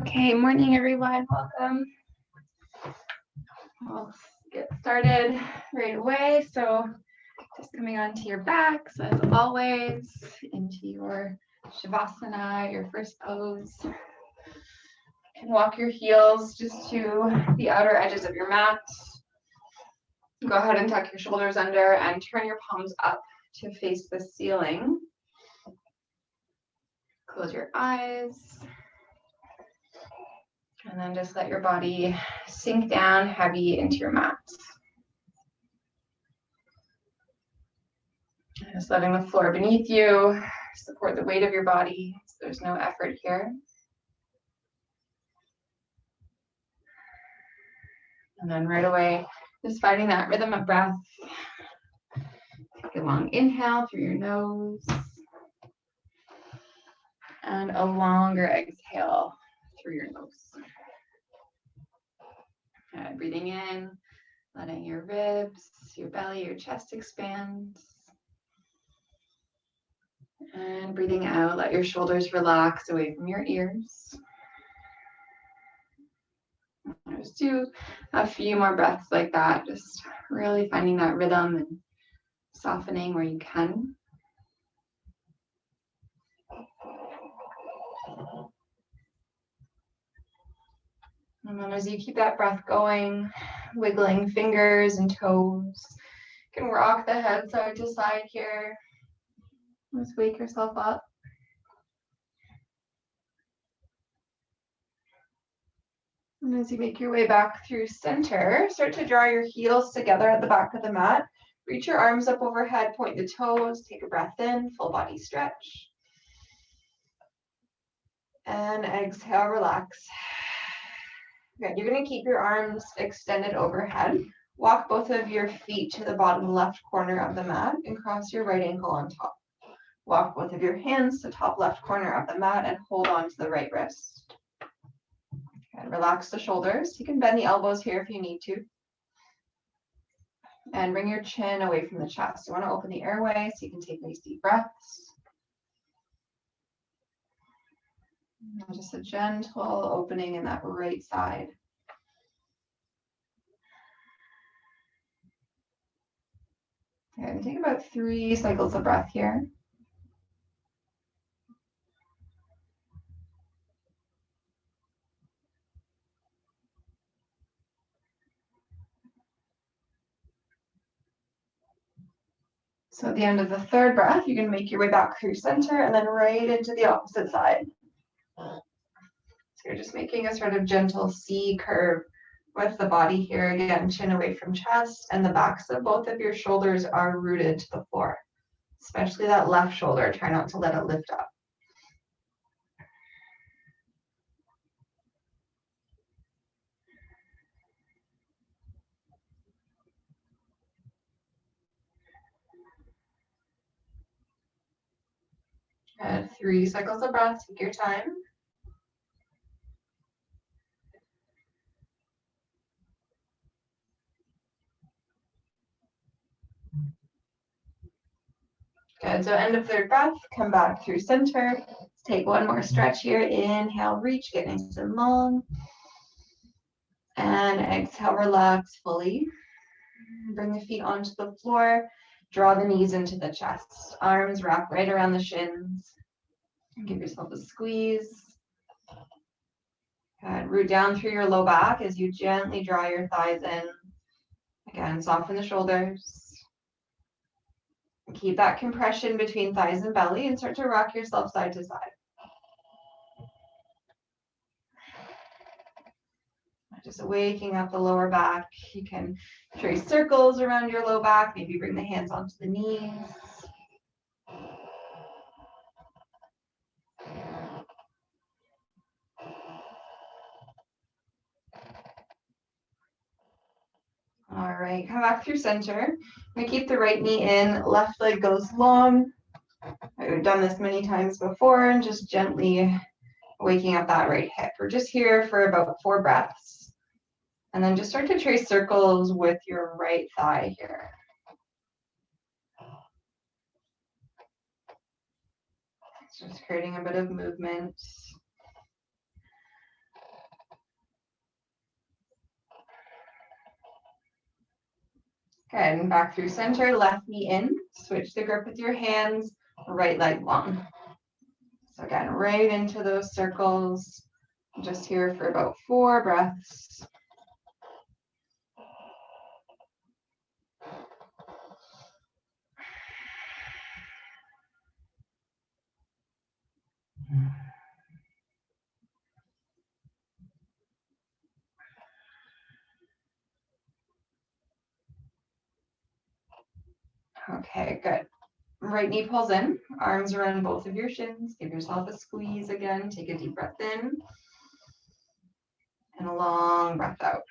Okay, morning everyone, welcome. We'll get started right away. So just coming onto your backs as always, into your Shavasana, your first pose. You can walk your heels just to the outer edges of your mat. Go ahead and tuck your shoulders under and turn your palms up to face the ceiling. Close your eyes. And then just let your body sink down heavy into your mat. Just letting the floor beneath you support the weight of your body, so there's no effort here. And then right away, just finding that rhythm of breath. Take a long inhale through your nose. And a longer exhale through your nose. And breathing in, letting your ribs, your belly, your chest expand. And breathing out, let your shoulders relax away from your ears. Just do a few more breaths like that, just really finding that rhythm and softening where you can. And then as you keep that breath going, wiggling fingers and toes, you can rock the head side to side here. Just wake yourself up. And as you make your way back through center, start to draw your heels together at the back of the mat. Reach your arms up overhead, point the toes, take a breath in, full body stretch. And exhale, relax. Good, you're gonna keep your arms extended overhead. Walk both of your feet to the bottom left corner of the mat and cross your right ankle on top. Walk both of your hands to top left corner of the mat and hold on to the right wrist. And relax the shoulders. You can bend the elbows here if you need to. And bring your chin away from the chest. You want to open the airway so you can take nice deep breaths. And just a gentle opening in that right side. Okay, and take about 3 cycles of breath here. So at the end of the third breath, you can make your way back through center and then right into the opposite side. So you're just making a sort of gentle C curve with the body here. Again, chin away from chest, and the backs of both of your shoulders are rooted to the floor, especially that left shoulder. Try not to let it lift up. And 3 cycles of breath, take your time. Good, so end of third breath, come back through center. Let's take one more stretch here. Inhale, reach, get nice and long. And exhale, relax fully. Bring the feet onto the floor. Draw the knees into the chest. Arms wrap right around the shins. Give yourself a squeeze. Good. Root down through your low back as you gently draw your thighs in. Again, soften the shoulders. Keep that compression between thighs and belly and start to rock yourself side to side. Just waking up the lower back. You can trace circles around your low back. Maybe bring the hands onto the knees. All right, come back through center. We keep the right knee in, left leg goes long. I've done this many times before, and just gently waking up that right hip. We're just here for about 4 breaths. And then just start to trace circles with your right thigh here. Just creating a bit of movement. Good, and back through center, left knee in, switch the grip with your hands, right leg long. So again, right into those circles, just here for about 4 breaths. Okay, good. Right knee pulls in, arms around both of your shins. Give yourself a squeeze again. Take a deep breath in and a long breath out.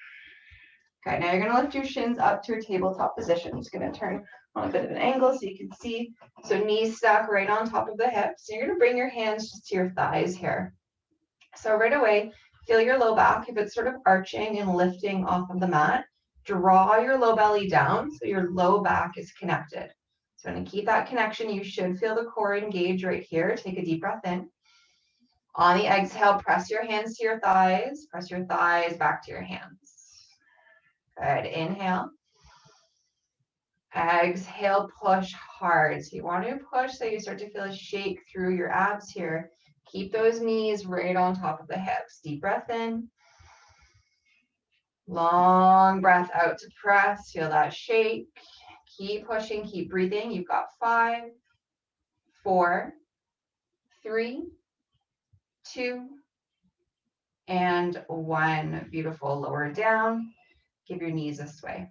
Okay, now you're going to lift your shins up to a tabletop position. I'm just going to turn on a bit of an angle so you can see. So knees stack right on top of the hips. You're going to bring your hands just to your thighs here. So right away, feel your low back. If it's sort of arching and lifting off of the mat, draw your low belly down so your low back is connected. So to keep that connection, you should feel the core engage right here. Take a deep breath in. On the exhale, press your hands to your thighs. Press your thighs back to your hands. Good. Inhale. Exhale, push hard. So you want to push so you start to feel a shake through your abs here. Keep those knees right on top of the hips. Deep breath in. Long breath out to press. Feel that shake. Keep pushing, keep breathing. You've got 5, 4, 3, 2, and 1. Beautiful. Lower down. Give your knees a sway.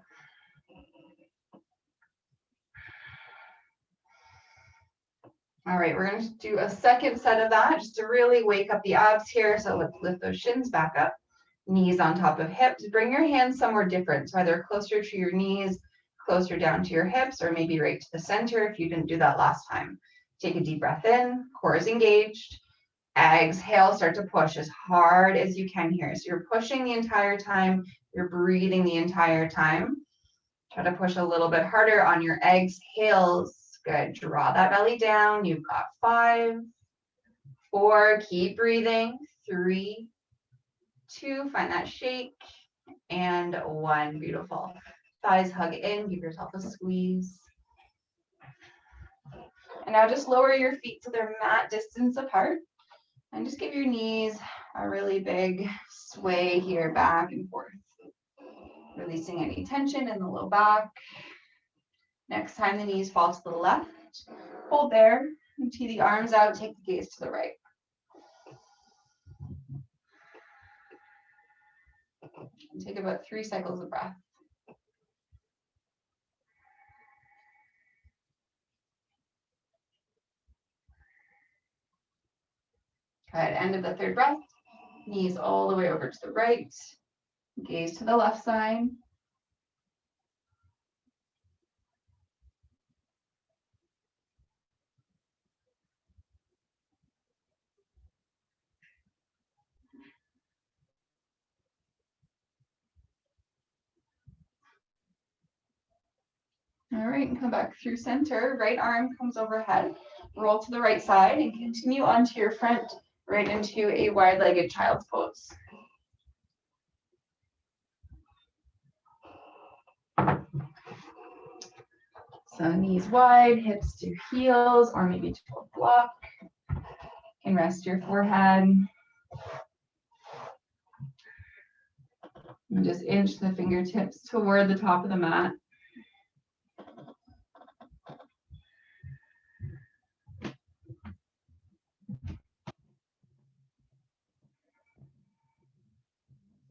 All right, we're going to do a second set of that just to really wake up the abs here. So let's lift those shins back up. Knees on top of hips. Bring your hands somewhere different. So either closer to your knees, closer down to your hips, or maybe right to the center if you didn't do that last time. Take a deep breath in. Core is engaged. Exhale, start to push as hard as you can here. So you're pushing the entire time. You're breathing the entire time. Try to push a little bit harder on your exhales. Good. Draw that belly down. You've got 5, 4. Keep breathing. 3, 2. Find that shake. And 1. Beautiful. Thighs hug in. Give yourself a squeeze. And now just lower your feet so they're mat distance apart. And just give your knees a really big sway here back and forth. Releasing any tension in the low back. Next time the knees fall to the left, hold there, empty the arms out, take the gaze to the right. And take about 3 cycles of breath. Good. End of the 3rd breath. Knees all the way over to the right. Gaze to the left side. All right, and come back through center. Right arm comes overhead. Roll to the right side and continue onto your front, right into a wide-legged child's pose. So knees wide, hips to heels, or maybe to a block. And rest your forehead. And just inch the fingertips toward the top of the mat.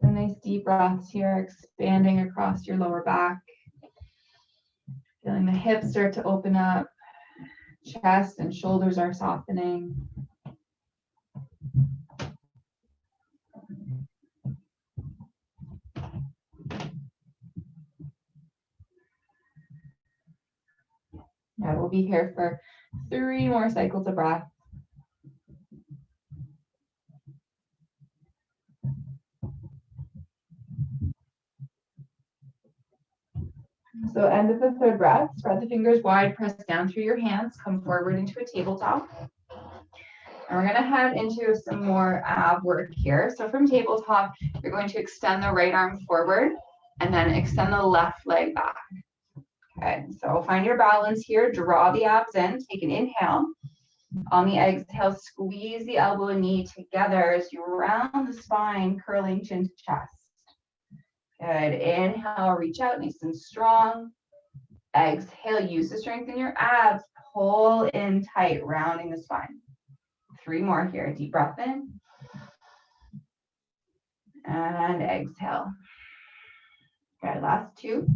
So nice deep breaths here, expanding across your lower back. Feeling the hips start to open up. Chest and shoulders are softening. Now we'll be here for 3 more cycles of breath. So end of the 3rd breath, spread the fingers wide, press down through your hands, come forward into a tabletop. And we're going to head into some more ab work here. So from tabletop, you're going to extend the right arm forward and then extend the left leg back. Good. So find your balance here. Draw the abs in. Take an inhale. On the exhale, squeeze the elbow and knee together as you round the spine, curling chin to chest. Good. Inhale, reach out nice and strong. Exhale, use the strength in your abs. Pull in tight, rounding the spine. 3 more here. Deep breath in. And exhale. Good. Last 2.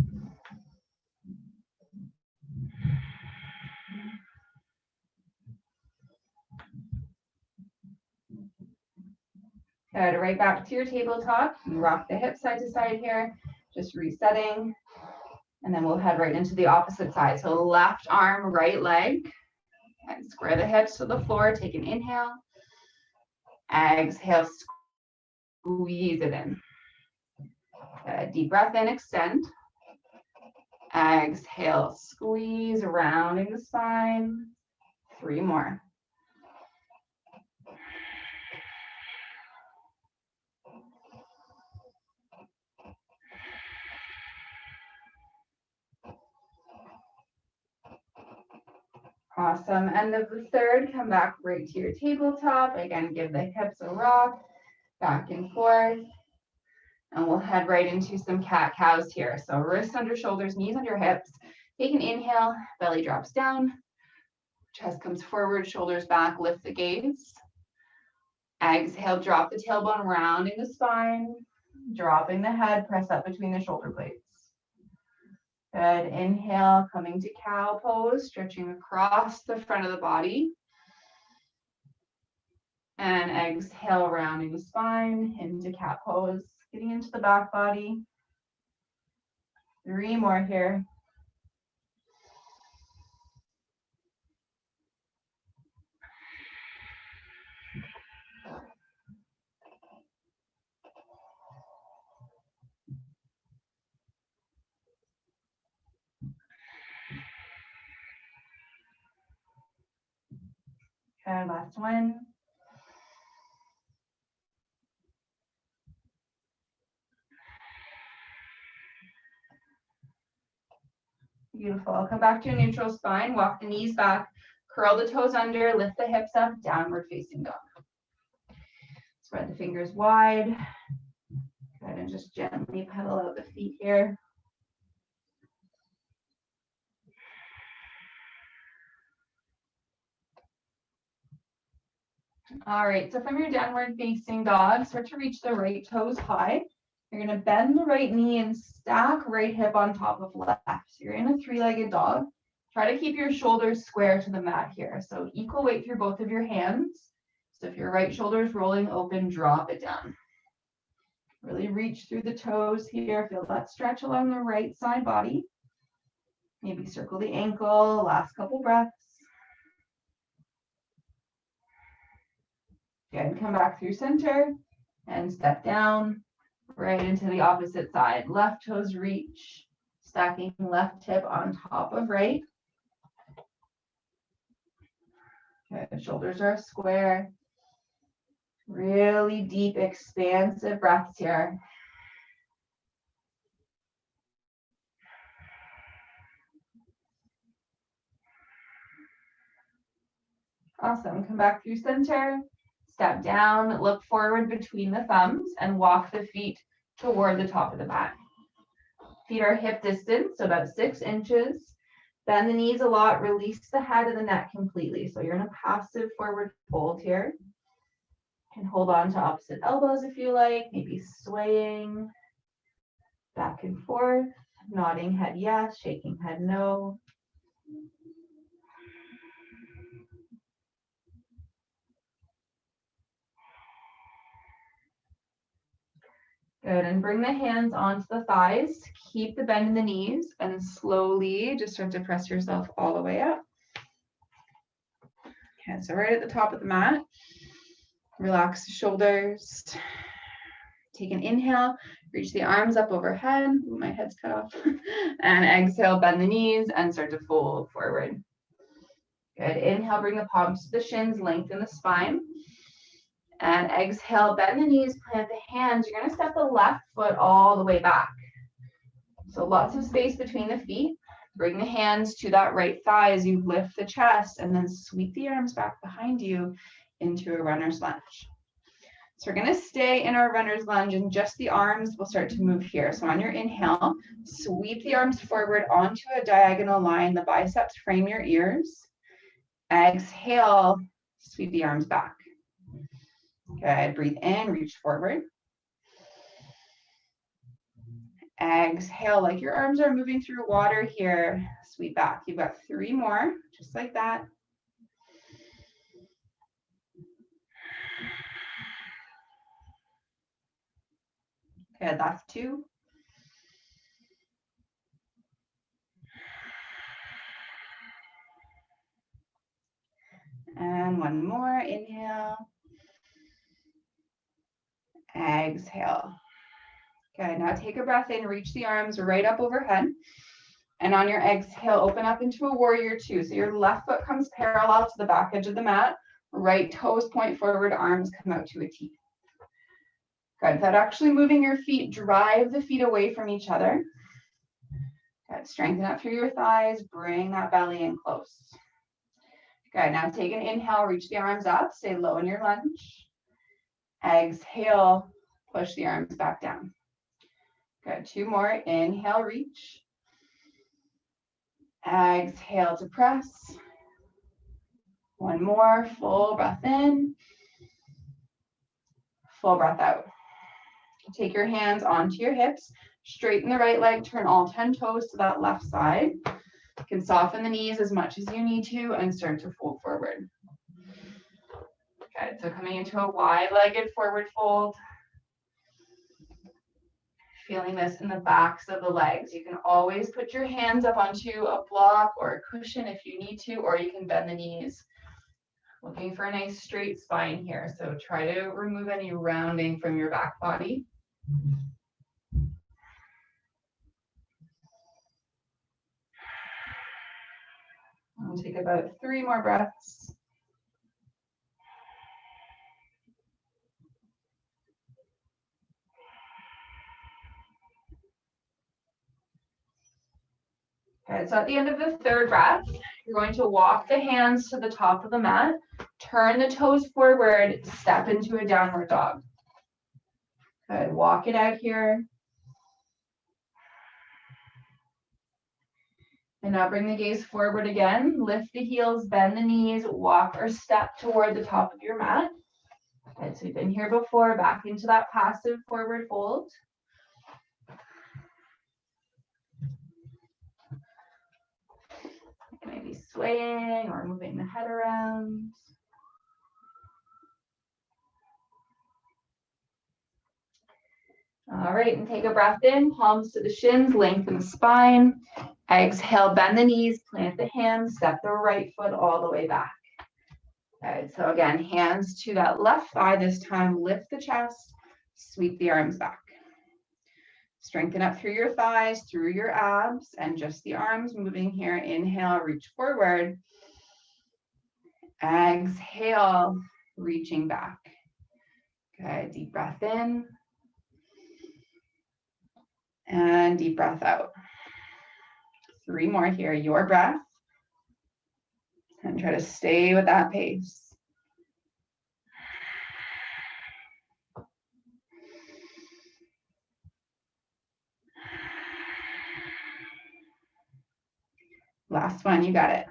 Good. Right back to your tabletop. You rock the hips side to side here. Just resetting. And then we'll head right into the opposite side. So left arm, right leg. And square the hips to the floor. Take an inhale. Exhale, squeeze it in. Good. Deep breath in, extend. Exhale, squeeze, rounding the spine. 3 more. Awesome. And the third, come back right to your tabletop. Again, give the hips a rock, back and forth. And we'll head right into some cat-cows here. So wrists under shoulders, knees under hips. Take an inhale, belly drops down. Chest comes forward, shoulders back, lift the gaze. Exhale, drop the tailbone, rounding the spine. Dropping the head, press up between the shoulder blades. Good. Inhale, coming to cow pose, stretching across the front of the body. And exhale, rounding the spine into cat pose, getting into the back body. 3 more here. Okay, last one. Beautiful. Come back to a neutral spine. Walk the knees back. Curl the toes under. Lift the hips up. Downward facing dog. Spread the fingers wide. Good. And just gently pedal out the feet here. All right, so from your downward facing dog, start to reach the right toes high. You're going to bend the right knee and stack right hip on top of left. So you're in a 3-legged dog. Try to keep your shoulders square to the mat here. So equal weight through both of your hands. So if your right shoulder is rolling open, drop it down. Really reach through the toes here. Feel that stretch along the right side body. Maybe circle the ankle. Last couple breaths. Good. Come back through center and step down right into the opposite side. Left toes reach, stacking left hip on top of right. Good. Shoulders are square. Really deep, expansive breaths here. Awesome. Come back through center. Step down, look forward between the thumbs and walk the feet toward the top of the mat. Feet are hip distance, so about 6 inches. Bend the knees a lot, release the head and the neck completely. So you're in a passive forward fold here. You can hold on to opposite elbows if you like, maybe swaying back and forth, nodding head yes, shaking head no. Good, and bring the hands onto the thighs. Keep the bend in the knees and slowly just start to press yourself all the way up. Okay, so right at the top of the mat, relax the shoulders. Take an inhale, reach the arms up overhead. Ooh, my head's cut off. And exhale, bend the knees and start to fold forward. Good, inhale, bring the palms to the shins, lengthen the spine. And exhale, bend the knees, plant the hands. You're going to step the left foot all the way back. So lots of space between the feet. Bring the hands to that right thigh as you lift the chest, and then sweep the arms back behind you into a runner's lunge. So we're going to stay in our runner's lunge, and just the arms will start to move here. So on your inhale, sweep the arms forward onto a diagonal line. The biceps frame your ears. Exhale, sweep the arms back. Good. Breathe in, reach forward. Exhale, like your arms are moving through water here. Sweep back. You've got 3 more, just like that. Good, last 2. And 1 more, inhale. Exhale. Good, now take a breath in, reach the arms right up overhead. And on your exhale, open up into a warrior 2. So your left foot comes parallel to the back edge of the mat. Right toes point forward, arms come out to a T. Good, without actually moving your feet, drive the feet away from each other. Good, strengthen up through your thighs, bring that belly in close. Good, now take an inhale, reach the arms up, stay low in your lunge. Exhale, push the arms back down. Good, 2 more, inhale, reach. Exhale to press. 1 more, full breath in. Full breath out. Take your hands onto your hips, straighten the right leg, turn all 10 toes to that left side. You can soften the knees as much as you need to and start to fold forward. Good, so coming into a wide-legged forward fold. Feeling this in the backs of the legs. You can always put your hands up onto a block or a cushion if you need to, or you can bend the knees. Looking for a nice straight spine here, so try to remove any rounding from your back body. We'll take about 3 more breaths. Okay, so at the end of the 3rd breath, you're going to walk the hands to the top of the mat, turn the toes forward, step into a downward dog. Good, walk it out here. And now bring the gaze forward again, lift the heels, bend the knees, walk or step toward the top of your mat. Okay, so we've been here before, back into that passive forward fold. Maybe swaying or moving the head around. All right, and take a breath in, palms to the shins, lengthen the spine. Exhale, bend the knees, plant the hands, step the right foot all the way back. Okay, so again, hands to that left thigh this time, lift the chest, sweep the arms back. Strengthen up through your thighs, through your abs, and just the arms moving here. Inhale, reach forward. Exhale, reaching back. Good, deep breath in. And deep breath out. 3 more here, your breath. And try to stay with that pace. Last one, you got it.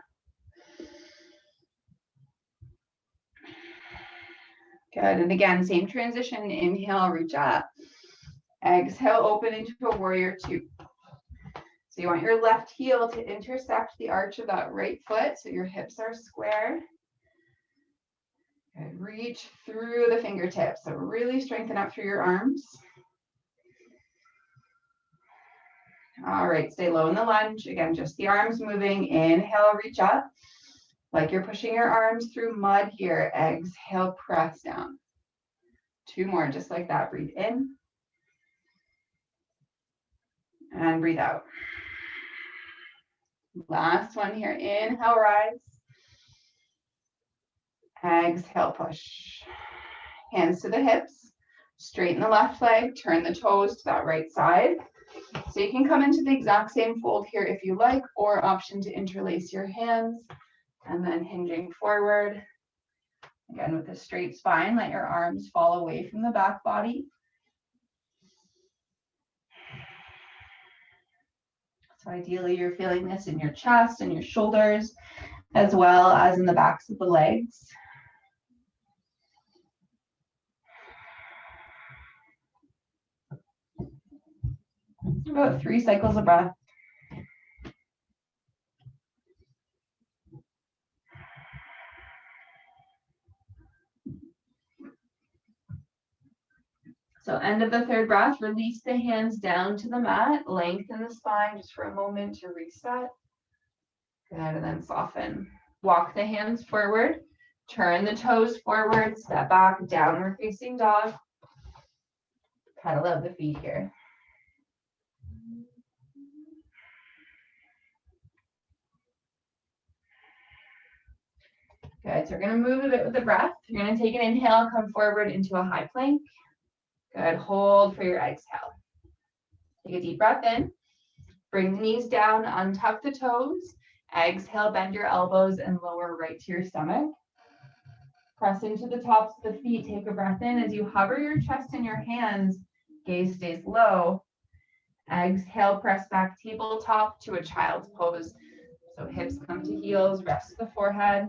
Good, and again, same transition. Inhale, reach up. Exhale, open into a warrior 2. So you want your left heel to intersect the arch of that right foot, so your hips are square. Good. Reach through the fingertips, so really strengthen up through your arms. All right, stay low in the lunge. Again, just the arms moving. Inhale, reach up. Like you're pushing your arms through mud here. Exhale, press down. 2 more, just like that. Breathe in. And breathe out. Last one here. Inhale, rise. Exhale, push. Hands to the hips. Straighten the left leg. Turn the toes to that right side. So you can come into the exact same fold here if you like, or option to interlace your hands and then hinging forward. Again, with a straight spine, let your arms fall away from the back body. So ideally, you're feeling this in your chest and your shoulders, as well as in the backs of the legs. About 3 cycles of breath. So end of the third breath, release the hands down to the mat, lengthen the spine just for a moment to reset. Good, and then soften. Walk the hands forward, turn the toes forward, step back, downward facing dog. Pedal out the feet here. Good, so we're gonna move a bit with the breath. You're gonna take an inhale, come forward into a high plank. Good, hold for your exhale. Take a deep breath in, bring the knees down, untuck the toes. Exhale, bend your elbows and lower right to your stomach. Press into the tops of the feet, take a breath in. As you hover your chest in your hands, gaze stays low. Exhale, press back tabletop to a child's pose. So hips come to heels, rest the forehead.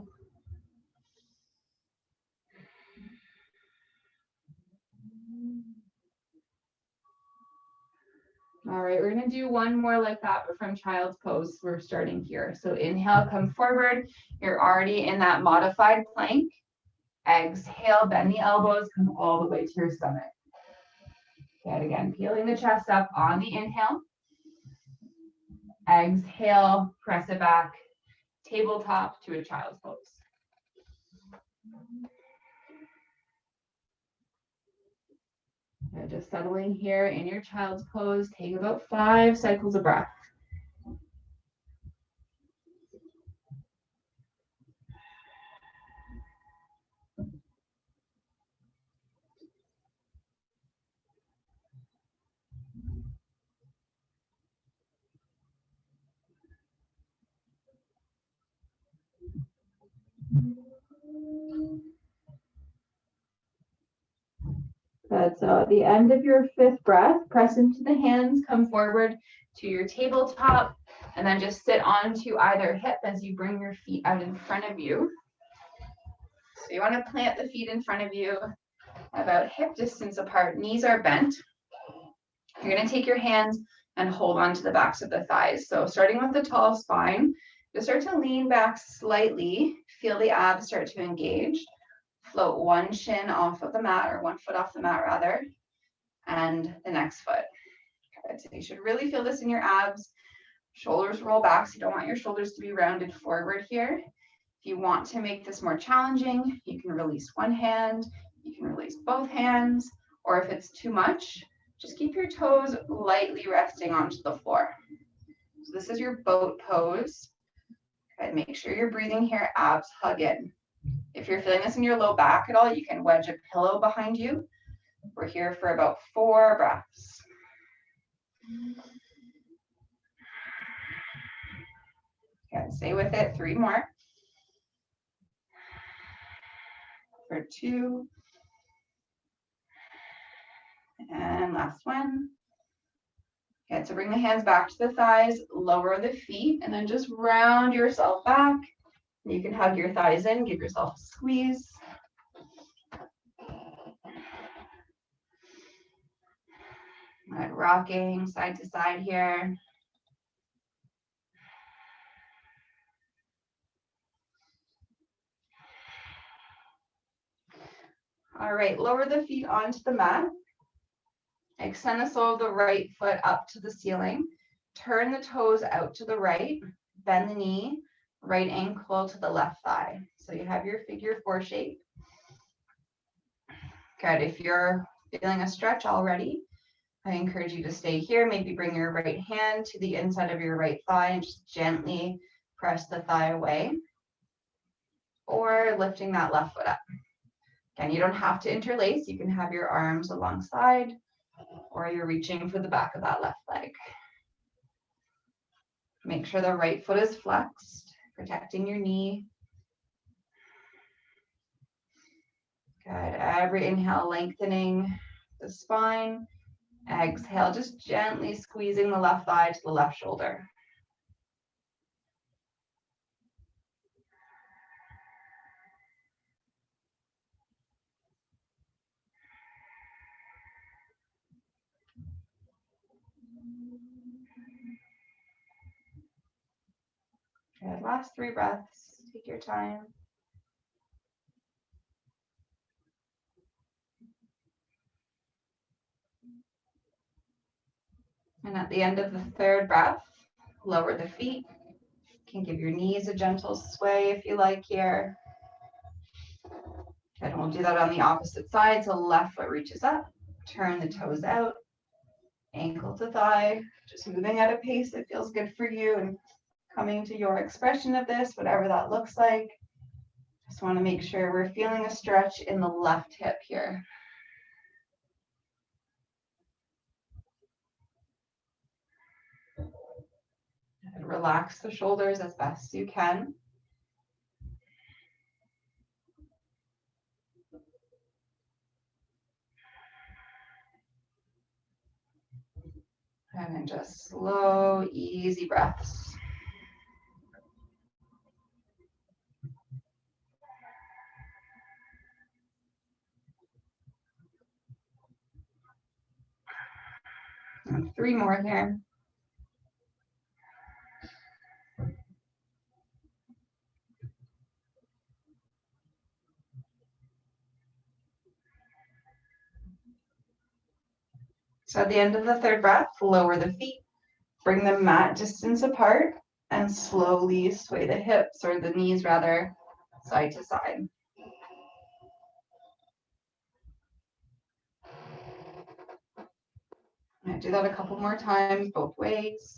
All right, we're gonna do one more like that, but from child's pose. We're starting here. So inhale, come forward. You're already in that modified plank. Exhale, bend the elbows, come all the way to your stomach. Good, again, peeling the chest up on the inhale. Exhale, press it back, tabletop to a child's pose. And just settling here in your child's pose, take about 5 cycles of breath. Good, so at the end of your 5th breath, press into the hands, come forward to your tabletop, and then just sit onto either hip as you bring your feet out in front of you. So you want to plant the feet in front of you about hip distance apart, knees are bent. You're going to take your hands and hold on to the backs of the thighs. So starting with the tall spine, just start to lean back slightly, feel the abs start to engage. Float one shin off of the mat, or one foot off the mat rather, and the next foot. Good. So you should really feel this in your abs. Shoulders roll back, so you don't want your shoulders to be rounded forward here. If you want to make this more challenging, you can release one hand, you can release both hands, or if it's too much, just keep your toes lightly resting onto the floor. So this is your boat pose. Okay, make sure you're breathing here, abs hug in. If you're feeling this in your low back at all, you can wedge a pillow behind you. We're here for about 4 breaths. Okay, stay with it, 3 more. For 2. And last one. Okay, so bring the hands back to the thighs, lower the feet, and then just round yourself back. You can hug your thighs in, give yourself a squeeze. All right, rocking side to side here. All right, lower the feet onto the mat. Extend the sole of the right foot up to the ceiling. Turn the toes out to the right. Bend the knee. Right ankle to the left thigh. So you have your figure 4 shape. Good. If you're feeling a stretch already, I encourage you to stay here. Maybe bring your right hand to the inside of your right thigh and just gently press the thigh away. Or lifting that left foot up. Again, you don't have to interlace. You can have your arms alongside. or you're reaching for the back of that left leg. Make sure the right foot is flexed, protecting your knee. Good. Every inhale, lengthening the spine. Exhale, just gently squeezing the left thigh to the left shoulder. Good. Last 3 breaths. Take your time. And at the end of the 3rd breath, lower the feet. You can give your knees a gentle sway if you like here. And we'll do that on the opposite side. So left foot reaches up, turn the toes out, ankle to thigh, just moving at a pace that feels good for you and coming to your expression of this, whatever that looks like. Just want to make sure we're feeling a stretch in the left hip here. And relax the shoulders as best you can. And then just slow, easy breaths. And 3 more here. So at the end of the 3rd breath, lower the feet, bring them mat distance apart, and slowly sway the hips, or the knees rather, side to side. I'm going to do that a couple more times, both ways.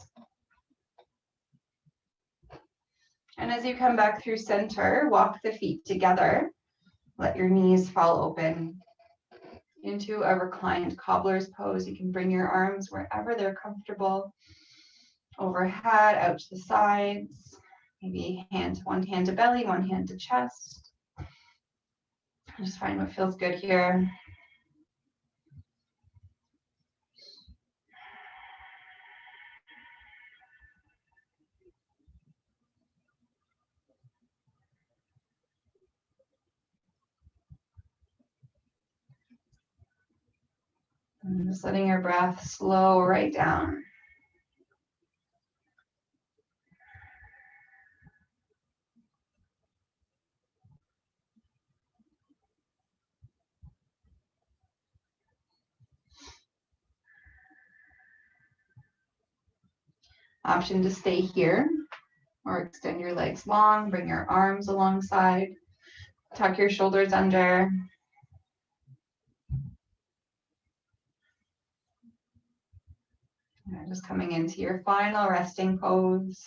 And as you come back through center, walk the feet together. Let your knees fall open into a reclined cobbler's pose. You can bring your arms wherever they're comfortable. Overhead, out to the sides. Maybe one hand to belly, one hand to chest. Just find what feels good here. And just letting your breath slow right down. Option to stay here or extend your legs long, bring your arms alongside, tuck your shoulders under. And just coming into your final resting pose.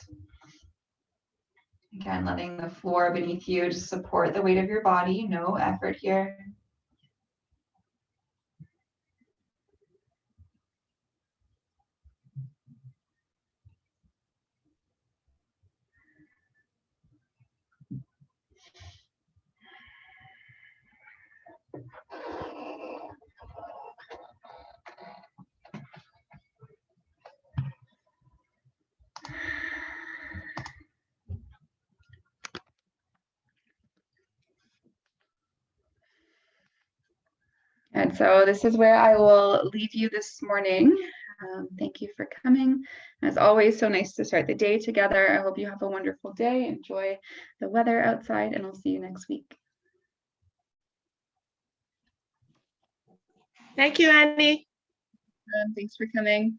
Again, letting the floor beneath you just support the weight of your body, no effort here. And so this is where I will leave you this morning. Thank you for coming. As always, so nice to start the day together. I hope you have a wonderful day. Enjoy the weather outside, and I'll see you next week. Thank you, Annie. Thanks for coming.